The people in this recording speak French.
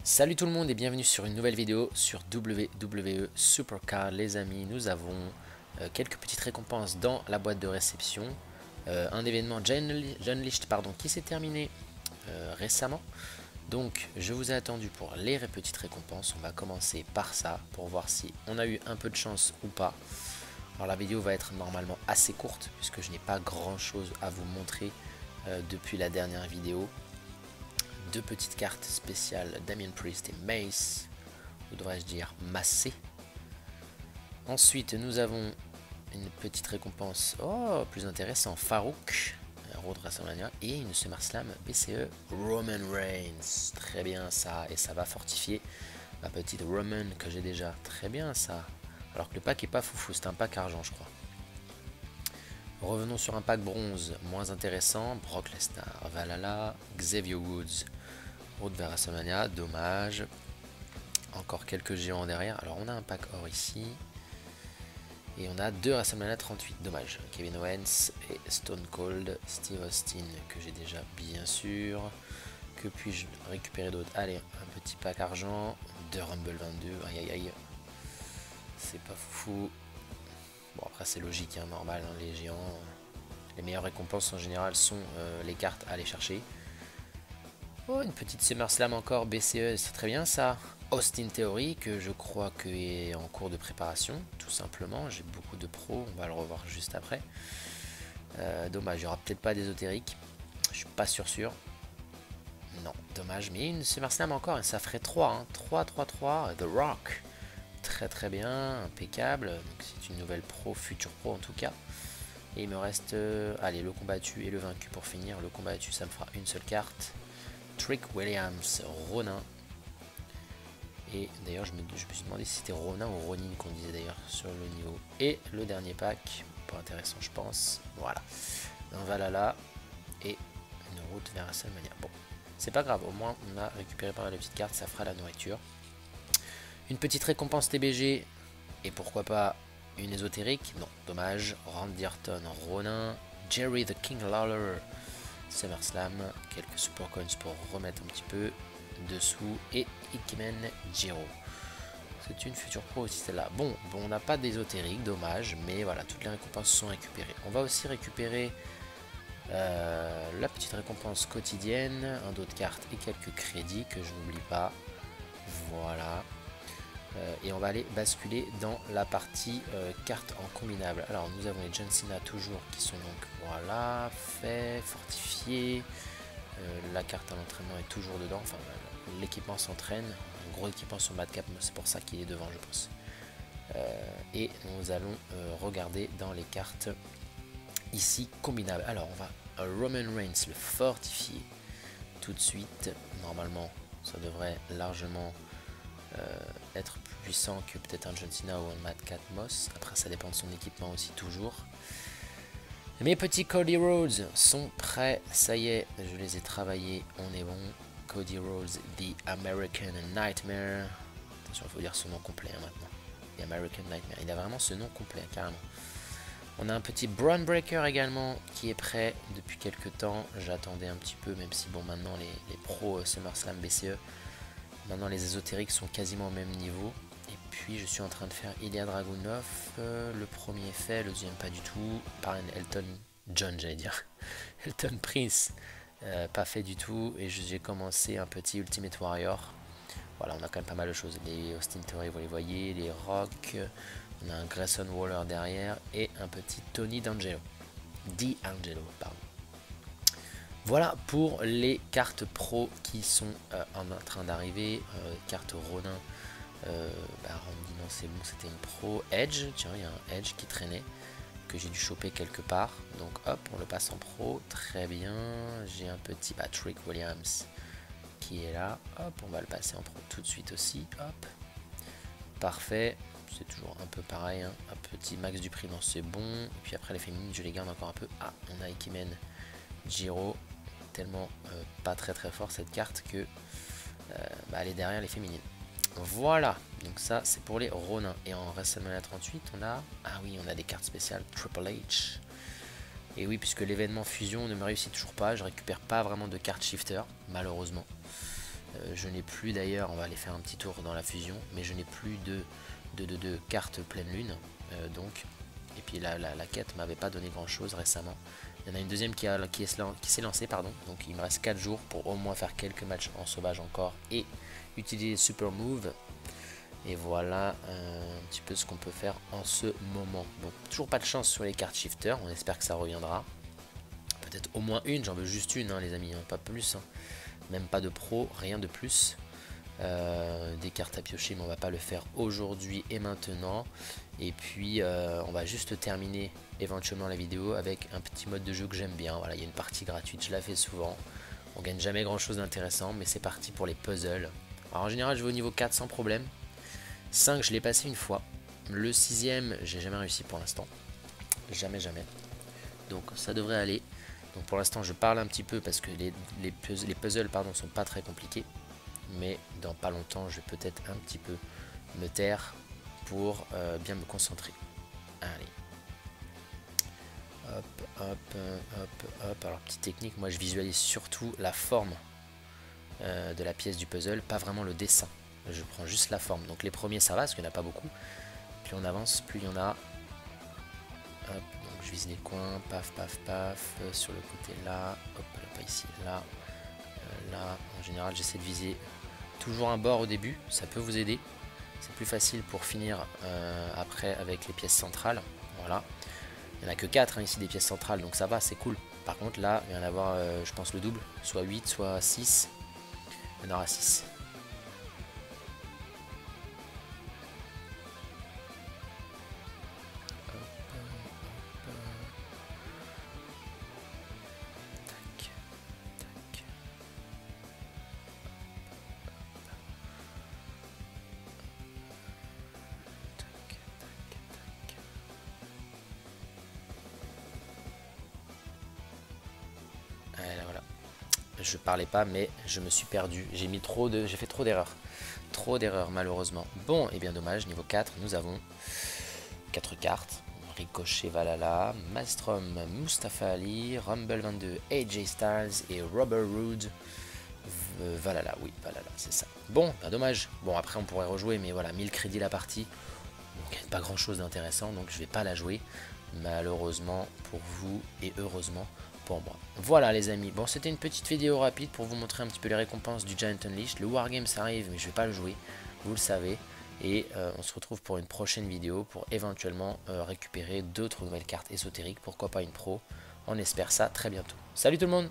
Salut tout le monde et bienvenue sur une nouvelle vidéo sur WWE Supercard. Les amis, nous avons quelques petites récompenses dans la boîte de réception. Un événement Unleashed qui s'est terminé récemment. Donc je vous ai attendu pour les petites récompenses. On va commencer par ça pour voir si on a eu un peu de chance ou pas. Alors la vidéo va être normalement assez courte puisque je n'ai pas grand chose à vous montrer depuis la dernière vidéo. Deux petites cartes spéciales Damien Priest et Mace, ou devrais-je dire Massé. Ensuite nous avons une petite récompense, plus intéressant, Farouk, Road WrestleMania, et une SummerSlam BCE Roman Reigns. Très bien ça, et ça va fortifier ma petite Roman que j'ai déjà. Très bien ça, alors que le pack est pas foufou, c'est un pack argent je crois. Revenons sur un pack bronze, moins intéressant, Brock Lesnar, Valhalla, Xavier Woods, route vers WrestleMania, dommage. Encore quelques géants derrière. Alors on a un pack or ici. Et on a deux WrestleMania 38, dommage. Kevin Owens et Stone Cold, Steve Austin que j'ai déjà bien sûr. Que puis-je récupérer d'autre? Allez, un petit pack argent de Rumble 22, aïe aïe aïe. C'est pas fou. Bon après c'est logique, hein, normal, hein, les géants. Les meilleures récompenses en général sont les cartes à aller chercher. Oh, une petite SummerSlam encore, BCE, c'est très bien ça. Austin Theory, que je crois que est en cours de préparation, tout simplement. J'ai beaucoup de pros, on va le revoir juste après. Dommage, il n'y aura peut-être pas d'ésotérique. Je suis pas sûr. Non, dommage, mais une SummerSlam encore, et ça ferait 3. Hein. 3, 3, 3, The Rock. Très très bien, impeccable. C'est une nouvelle pro, future pro en tout cas. Et il me reste, allez, le combattu et le vaincu pour finir. Le combattu, ça me fera une seule carte. Trick Williams, Ronin. Et d'ailleurs je me suis demandé si c'était Ronin ou Ronin qu'on disait d'ailleurs sur le niveau. Et le dernier pack, pas intéressant je pense. Voilà, un Valhalla et une route vers WrestleMania. Bon, c'est pas grave, au moins on a récupéré pas mal de petites cartes, ça fera la nourriture. Une petite récompense TBG et pourquoi pas une ésotérique. Non, dommage. Randy Orton, Ronin, Jerry the King Lawler, SummerSlam, quelques super coins pour remettre un petit peu dessous et Ikemen Jiro. C'est une future pro aussi celle-là. Bon, on n'a pas d'ésotérique, dommage, mais voilà, toutes les récompenses sont récupérées. On va aussi récupérer la petite récompense quotidienne, un dos de cartes et quelques crédits que je n'oublie pas. Voilà. Et on va aller basculer dans la partie cartes en combinable. Alors nous avons les John Cena toujours qui sont donc voilà, fait, fortifié. La carte à l'entraînement est toujours dedans, enfin l'équipement s'entraîne, un gros équipement sur Madcap, c'est pour ça qu'il est devant je pense. Et nous allons regarder dans les cartes ici combinables. Alors on va Roman Reigns, le fortifié tout de suite. Normalement ça devrait largement être plus puissant que peut-être un John Cena ou un Madcap Moss. Après ça dépend de son équipement aussi toujours. Mes petits Cody Rhodes sont prêts, ça y est, je les ai travaillés, on est bon. Cody Rhodes, The American Nightmare. Attention, il faut dire son nom complet hein, maintenant. The American Nightmare, il a vraiment ce nom complet, hein, carrément. On a un petit Braun Breaker également qui est prêt depuis quelques temps. J'attendais un petit peu, même si bon, maintenant les pros SummerSlam BCE, maintenant les ésotériques sont quasiment au même niveau. Et puis je suis en train de faire Ilya Dragunov, le premier fait, le deuxième pas du tout, par Elton John j'allais dire, Elton Prince, pas fait du tout, et j'ai commencé un petit Ultimate Warrior. Voilà, on a quand même pas mal de choses, les Austin Theory vous les voyez, les Rock, on a un Grayson Waller derrière, et un petit Tony D'Angelo, pardon. Voilà pour les cartes pro qui sont en train d'arriver, carte Ronin. Randy non c'est bon, c'était une pro. Edge, tiens il y a un Edge qui traînait que j'ai dû choper quelque part, donc hop on le passe en pro, très bien. J'ai un petit Trick Williams qui est là, hop on va le passer en pro tout de suite aussi, hop parfait. C'est toujours un peu pareil, hein. Un petit max du prix, non c'est bon. Et puis après les féminines je les garde encore un peu. Ah on a Ikemen Jiro, tellement pas très fort cette carte que elle est derrière les féminines. Voilà, donc ça c'est pour les Ronins. Et en WrestleMania 38 on a, ah oui on a des cartes spéciales Triple H. Et oui puisque l'événement fusion ne me réussit toujours pas, je récupère pas vraiment de cartes shifter malheureusement. Je n'ai plus d'ailleurs, on va aller faire un petit tour dans la fusion, mais je n'ai plus de cartes pleine lune. Donc, et puis la quête m'avait pas donné grand chose récemment. Il y en a une deuxième qui s'est lancée, pardon. Donc il me reste 4 jours pour au moins faire quelques matchs en sauvage encore et utiliser Super Move. Et voilà un petit peu ce qu'on peut faire en ce moment. Bon, toujours pas de chance sur les cartes shifter, on espère que ça reviendra. Peut-être au moins une, j'en veux juste une, hein, les amis, hein, pas plus. Hein. Même pas de pro, rien de plus. Des cartes à piocher, mais on va pas le faire aujourd'hui et maintenant. Et puis on va juste terminer éventuellement la vidéo avec un petit mode de jeu que j'aime bien. Voilà, il y a une partie gratuite, je la fais souvent. On gagne jamais grand chose d'intéressant, mais c'est parti pour les puzzles. Alors en général, je vais au niveau 4 sans problème. 5, je l'ai passé une fois. Le 6ème, j'ai jamais réussi pour l'instant. Jamais. Donc ça devrait aller. Donc pour l'instant, je parle un petit peu parce que les puzzles pardon, sont pas très compliqués. Mais dans pas longtemps, je vais peut-être un petit peu me taire pour bien me concentrer. Allez. Hop. Alors, petite technique, moi je visualise surtout la forme de la pièce du puzzle, pas vraiment le dessin. Je prends juste la forme. Donc les premiers ça va, parce qu'il n'y en a pas beaucoup. Plus on avance, plus il y en a. Hop, donc je vise les coins, paf, sur le côté là, hop, pas ici, là, là. En général, j'essaie de viser toujours un bord au début, ça peut vous aider. C'est plus facile pour finir après avec les pièces centrales. Voilà. Il n'y en a que 4 hein, ici des pièces centrales, donc ça va, c'est cool. Par contre là, il va y en avoir, je pense, le double, soit 8, soit 6. Il y en aura 6. Voilà. Je parlais pas, mais je me suis perdu. J'ai fait trop d'erreurs. Trop d'erreurs, malheureusement. Bon, et bien dommage, niveau 4, nous avons 4 cartes. Ricochet Valhalla, Maelstrom Mustafa Ali, Rumble 22, AJ Styles et Robert Roode. Valhalla, oui, Valhalla, c'est ça. Bon, bien dommage. Bon, après on pourrait rejouer, mais voilà, 1000 crédits la partie. On gagne pas grand chose d'intéressant, donc je vais pas la jouer. Malheureusement pour vous et heureusement pour moi. Voilà les amis, bon c'était une petite vidéo rapide pour vous montrer un petit peu les récompenses du Giant Unleashed. Le Wargame ça arrive mais je vais pas le jouer, vous le savez. Et on se retrouve pour une prochaine vidéo pour éventuellement récupérer d'autres nouvelles cartes ésotériques, pourquoi pas une pro. On espère ça très bientôt. Salut tout le monde!